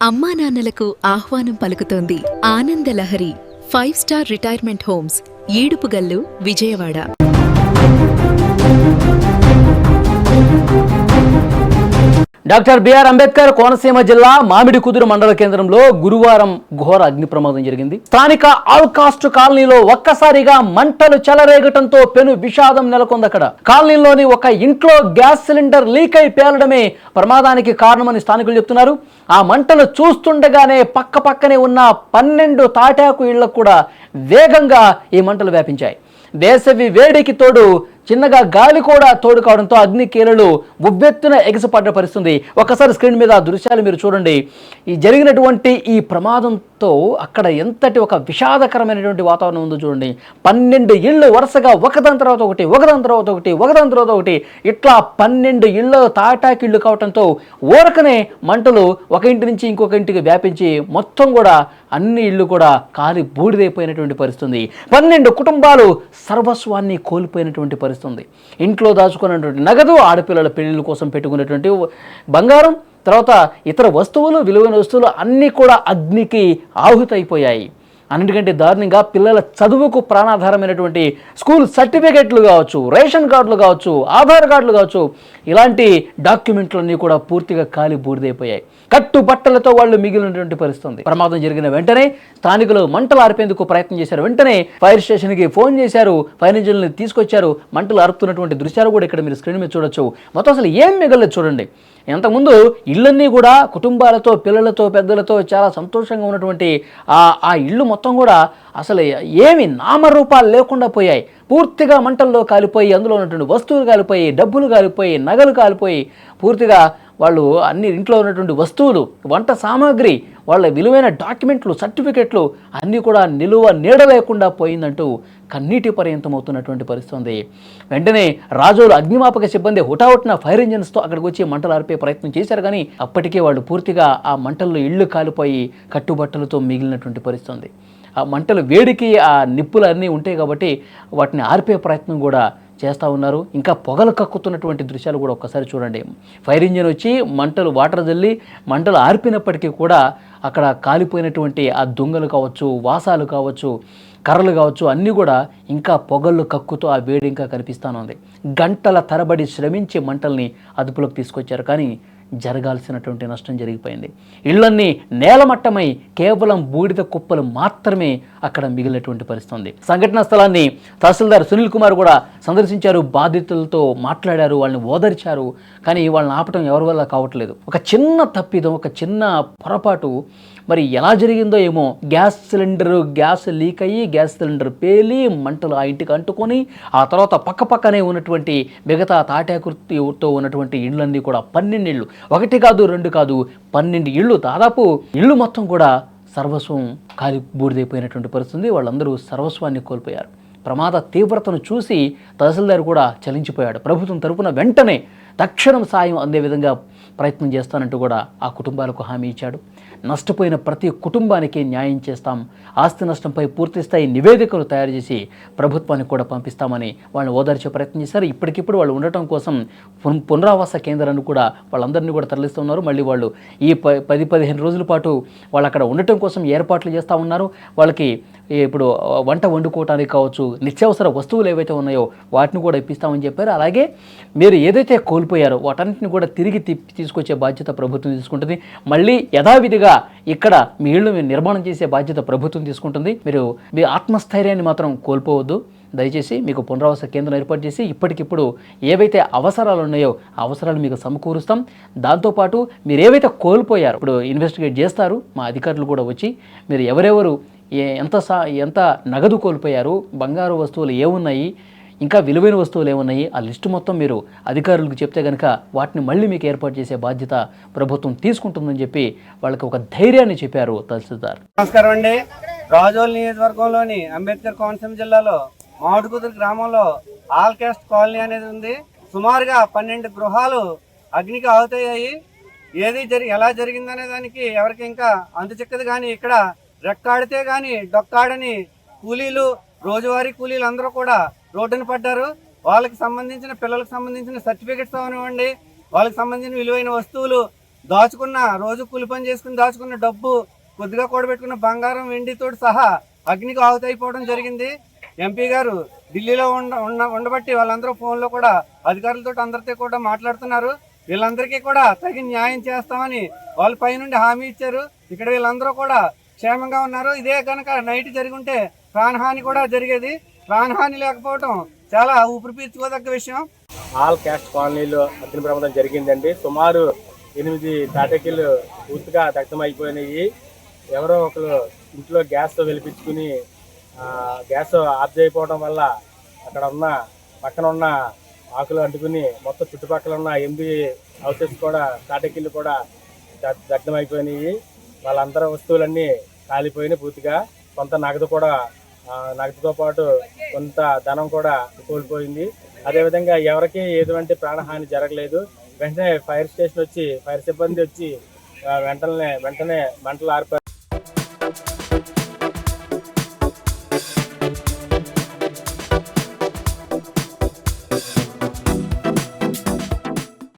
అమ్మా నాన్నలకు ఆహ్వానం పలుకుతోంది Anandalahari 5 star retirement homes Edupugallu Vijayawada. Doctor B R Ambedkar Konaseema జిల్లా మామిడికుదురు మండల కేంద్రంలో గురువారం ఘోర అగ్ని ప్రమాదం జరిగింది. స్థానిక ఆల్కాస్ట్ కాలనీలో ఒక్కసారిగా మంటలు చెలరేగటంతో పెను విషాదం నెలకొంది. అక్కడ కాలనీలోని ఒక ఇంట్లో గ్యాస్ సిలిండర్ లీక్ అయి పేలడమే ప్రమాదానికి కారణమని స్థానికులు చెప్తున్నారు. ఆ మంటలు చూస్తుండగానే పక్కనే ఉన్న 12 తాటాకు ఇళ్లకు కూడా వేగంగా ఈ మంటలు వ్యాపించాయి. వేసవి వేడికి తోడు చిన్నగా గాలి కూడా తోడు కావడంతో అగ్ని కీలలు ఉవ్వెత్తున ఎగసిపడ్డ పరిస్థితుంది. ఒకసారి స్క్రీన్ మీద దృశ్యాలు మీరు చూడండి. ఈ జరిగినటువంటి ఈ ప్రమాదంతో అక్కడ ఎంతటి ఒక విషాదకరమైనటువంటి వాతావరణం ఉందో చూడండి. 12 ఇళ్ళు వరుసగా ఒకదాని తర్వాత ఒకటి ఇట్లా 12 ఇళ్ళు తాటాకిళ్ళు కావడంతో ఊరకనే మంటలు ఒక ఇంటి నుంచి ఇంకొక ఇంటికి వ్యాపించి మొత్తం కూడా అన్ని ఇళ్ళు కూడా కాలి బూడిదైపోయినటువంటి పరిస్థితుంది. 12 కుటుంబాలు సర్వస్వాన్ని కోల్పోయినటువంటి పరిస్థితుంది. ఇంట్లో దాచుకున్నటువంటి నగదు, ఆడపిల్లల పెళ్లిళ్ళ కోసం పెట్టుకున్నటువంటి బంగారం, తర్వాత ఇతర వస్తువులు, విలువైన వస్తువులు అన్నీ కూడా అగ్నికి ఆహుతైపోయాయి. అన్నిటికంటే దారుణంగా పిల్లల చదువుకు ప్రాణాధారమైనటువంటి స్కూల్ సర్టిఫికెట్లు కావచ్చు, రేషన్ కార్డులు కావచ్చు, ఆధార్ కార్డులు కావచ్చు, ఇలాంటి డాక్యుమెంట్లన్నీ కూడా పూర్తిగా కాలి బూడిదైపోయాయి. కట్టుబట్టలతో వాళ్ళు మిగిలినటువంటి పరిస్థితి. ప్రమాదం జరిగిన వెంటనే స్థానికులు మంటలు ఆర్పేందుకు ప్రయత్నం చేశారు. వెంటనే ఫైర్ స్టేషన్కి ఫోన్ చేశారు, ఫైర్ ఇంజిన్లు తీసుకొచ్చారు. మంటలు ఆర్పుతున్నటువంటి దృశ్యాలు కూడా ఇక్కడ మీరు స్క్రీన్ మీద చూడొచ్చు. మొత్తం అసలు ఏం మిగలలేదు చూడండి. ఇంతకుముందు ఇళ్ళన్నీ కూడా కుటుంబాలతో, పిల్లలతో, పెద్దలతో చాలా సంతోషంగా ఉన్నటువంటి ఆ ఇళ్ళు మొత్తం కూడా అసలు ఏమి నామరూపాలు లేకుండా పోయాయి. పూర్తిగా మంటల్లో కాలిపోయి అందులో ఉన్నటువంటి వస్తువులు కాలిపోయి, డబ్బులు కాలిపోయి, నగలు కాలిపోయి, పూర్తిగా వాళ్ళు అన్ని ఇంట్లో ఉన్నటువంటి వస్తువులు, వంట సామాగ్రి, వాళ్ళ విలువైన డాక్యుమెంట్లు, సర్టిఫికెట్లు అన్నీ కూడా నిలువ నీడ లేకుండా పోయిందంటూ కన్నీటి పర్యంతమవుతున్నటువంటి పరిస్థితి ఉంది. వెంటనే రాజోలు అగ్నిమాపక సిబ్బంది హుటాహుటిన ఫైర్ ఇంజిన్స్తో అక్కడికి వచ్చి మంటలు ఆర్పే ప్రయత్నం చేశారు. కానీ అప్పటికే వాళ్ళు పూర్తిగా ఆ మంటల్లో ఇళ్ళు కాలిపోయి కట్టుబట్టలతో మిగిలినటువంటి పరిస్థితి ఉంది. ఆ మంటలు వేడికి ఆ నిప్పులు అన్నీ ఉంటాయి కాబట్టి వాటిని ఆర్పే ప్రయత్నం కూడా చేస్తూ ఉన్నారు. ఇంకా పొగలు కక్కుతున్నటువంటి దృశ్యాలు కూడా ఒక్కసారి చూడండి. ఫైర్ ఇంజిన్ వచ్చి మంటలు వాటర్ జల్లి మంటలు ఆర్పినప్పటికీ కూడా అక్కడ కాలిపోయినటువంటి ఆ దుంగలు కావచ్చు, వాసాలు కావచ్చు, కర్రలు కావచ్చు, అన్నీ కూడా ఇంకా పొగళ్ళు కక్కుతూ ఆ వేడి ఇంకా కనిపిస్తూనే ఉంది. గంటల తరబడి శ్రమించి మంటల్ని అదుపులోకి తీసుకొచ్చారు. కానీ జరగాల్సినటువంటి నష్టం జరిగిపోయింది. ఇళ్ళన్నీ నేలమట్టమై కేవలం బూడిద కుప్పలు మాత్రమే అక్కడ మిగిలినటువంటి పరిస్థితి ఉంది. సంఘటనా స్థలాన్ని తహసీల్దార్ సునీల్ కుమార్ కూడా సందర్శించారు, బాధితులతో మాట్లాడారు, వాళ్ళని ఓదర్చారు. కానీ వాళ్ళని ఆపటం ఎవరి వల్ల కావట్లేదు. ఒక చిన్న తప్పిదం, ఒక చిన్న పొరపాటు మరి ఎలా జరిగిందో ఏమో. గ్యాస్ లీక్ అయ్యి గ్యాస్ సిలిండర్ పేలి మంటలు ఆ ఇంటికి అంటుకొని ఆ తర్వాత పక్కనే ఉన్నటువంటి మిగతా తాటాకుతో ఉన్నటువంటి ఇళ్ళన్నీ కూడా 12 ఇళ్ళు, 1 కాదు 2 కాదు 12 ఇళ్ళు, దాదాపు ఇళ్ళు మొత్తం కూడా సర్వస్వం కాలి బూడిదైపోయినటువంటి పరిస్థితి. వాళ్ళందరూ సర్వస్వాన్ని కోల్పోయారు. ప్రమాద తీవ్రతను చూసి తహసీల్దార్ కూడా చలించిపోయాడు. ప్రభుత్వం తరపున వెంటనే తక్షణం సాయం అందే విధంగా ప్రయత్నం చేస్తానంటూ కూడా ఆ కుటుంబాలకు హామీ ఇచ్చాడు. నష్టపోయిన ప్రతి కుటుంబానికి న్యాయం చేస్తాం, ఆస్తి నష్టంపై పూర్తిస్థాయి నివేదికలు తయారు చేసి ప్రభుత్వానికి కూడా పంపిస్తామని వాళ్ళని ఓదార్చే ప్రయత్నం చేశారు. ఇప్పటికిప్పుడు వాళ్ళు ఉండటం కోసం పునరావాస కేంద్రాన్ని కూడా వాళ్ళందరినీ కూడా తరలిస్తున్నారు. మళ్ళీ వాళ్ళు ఈ 10-15 రోజుల పాటు వాళ్ళు అక్కడ ఉండటం కోసం ఏర్పాట్లు చేస్తూ ఉన్నారు. వాళ్ళకి ఇప్పుడు వంట వండుకోవటానికి కావచ్చు, నిత్యావసర వస్తువులు ఏవైతే ఉన్నాయో వాటిని కూడా ఇప్పిస్తామని చెప్పారు. అలాగే మీరు ఏదైతే కోల్పోయారో వాటన్నిటిని కూడా తిరిగి తీసుకొచ్చే బాధ్యత ప్రభుత్వం తీసుకుంటుంది. మళ్ళీ యథావిధిగా ఇక్కడ మీ ఇళ్ళు నిర్మాణం చేసే బాధ్యత ప్రభుత్వం తీసుకుంటుంది. మీరు మీ ఆత్మస్థైర్యాన్ని మాత్రం కోల్పోవద్దు. దయచేసి మీకు పునరావాస కేంద్రం ఏర్పాటు చేసి ఇప్పటికిప్పుడు ఏవైతే అవసరాలు ఉన్నాయో ఆ అవసరాలు మీకు సమకూరుస్తాం. దాంతోపాటు మీరు ఏవైతే కోల్పోయారో ఇప్పుడు ఇన్వెస్టిగేట్ చేస్తారు మా అధికారులు కూడా వచ్చి. మీరు ఎవరెవరు ఎంత నగదు కోల్పోయారు, బంగారు వస్తువులు ఏమున్నాయి, ఇంకా విలువైన వస్తువులు ఏమున్నాయి, ఆ లిస్టు మొత్తం మీరు అధికారులకు చెప్తే కనుక వాటిని మళ్ళీ మీకు ఏర్పాటు చేసే బాధ్యత ప్రభుత్వం తీసుకుంటుందని చెప్పి వాళ్ళకి ఒక ధైర్యాన్ని చెప్పారు తహసీల్దార్. నమస్కారం అండి. రాజోల్ నియోజకవర్గంలోని అంబేద్కర్ కోనసీమ జిల్లాలో మామిడికుదురు గ్రామంలో ఆల్ కాస్ట్ కాలనీ అనేది ఉంది. సుమారుగా 12 గృహాలు అగ్నికి ఆహుతయ్యాయి. ఎలా జరిగిందనే దానికి ఎవరికి ఇంకా అంతు చిక్కదు. కానీ ఇక్కడ రెక్కాడితే కానీ డొక్కాడని కూలీలు, రోజువారీ కూలీలు అందరూ కూడా రోడ్డున పడ్డారు. వాళ్ళకి సంబంధించిన పిల్లలకు సంబంధించిన సర్టిఫికెట్స్ అవనివ్వండి, వాళ్ళకి సంబంధించిన విలువైన వస్తువులు దాచుకున్న రోజు కూలి పని చేసుకుని దాచుకున్న డబ్బు, కొద్దిగా కూడబెట్టుకున్న బంగారం, వెండితో సహా అగ్నికి ఆహుతైపోవడం జరిగింది. ఎంపీ గారు ఢిల్లీలో ఉండబట్టి వాళ్ళందరూ ఫోన్లో కూడా అధికారులతో అందరితో కూడా మాట్లాడుతున్నారు. వీళ్ళందరికీ కూడా తగిన న్యాయం చేస్తామని వాళ్ళ పైనుండి హామీ ఇచ్చారు. ఇక్కడ వీళ్ళందరూ కూడా క్షేమంగా ఉన్నారు. ఇదే కనుక నైట్ జరిగి ఉంటే ప్రాణహాని కూడా జరిగేది. ప్రాణహాని లేకపోవడం చాలా ఊపిరి పీల్చుకోదగ్గ విషయం. ఆల్ క్యాస్ట్ కాలనీలో అగ్ని ప్రమాదం జరిగిందండి. సుమారు 8 తాటకిళ్ళు పూర్తిగా దగ్ధమైపోయినాయి. ఎవరో ఒకరు ఇంట్లో గ్యాస్ వెలిపించుకుని గ్యాస్ ఆఫ్ చేయకపోవడం వల్ల అక్కడ ఉన్న పక్కన ఉన్న ఆకులు అంటుకుని మొత్తం చుట్టుపక్కల ఉన్న 8 హౌసెస్ కూడా తాటకిళ్ళు కూడా దగ్ధమైపోయినాయి. వాళ్ళందరూ వస్తువులన్నీ కాలిపోయినాయి పూర్తిగా. కొంత నగదుతో పాటు కొంత ధనం కూడా కోల్పోయింది. అదేవిధంగా ఎవరికి ఎటువంటి ప్రాణహాని జరగలేదు. వెంటనే ఫైర్ సిబ్బంది వచ్చి వెంటనే మంటలు ఆర్పారు.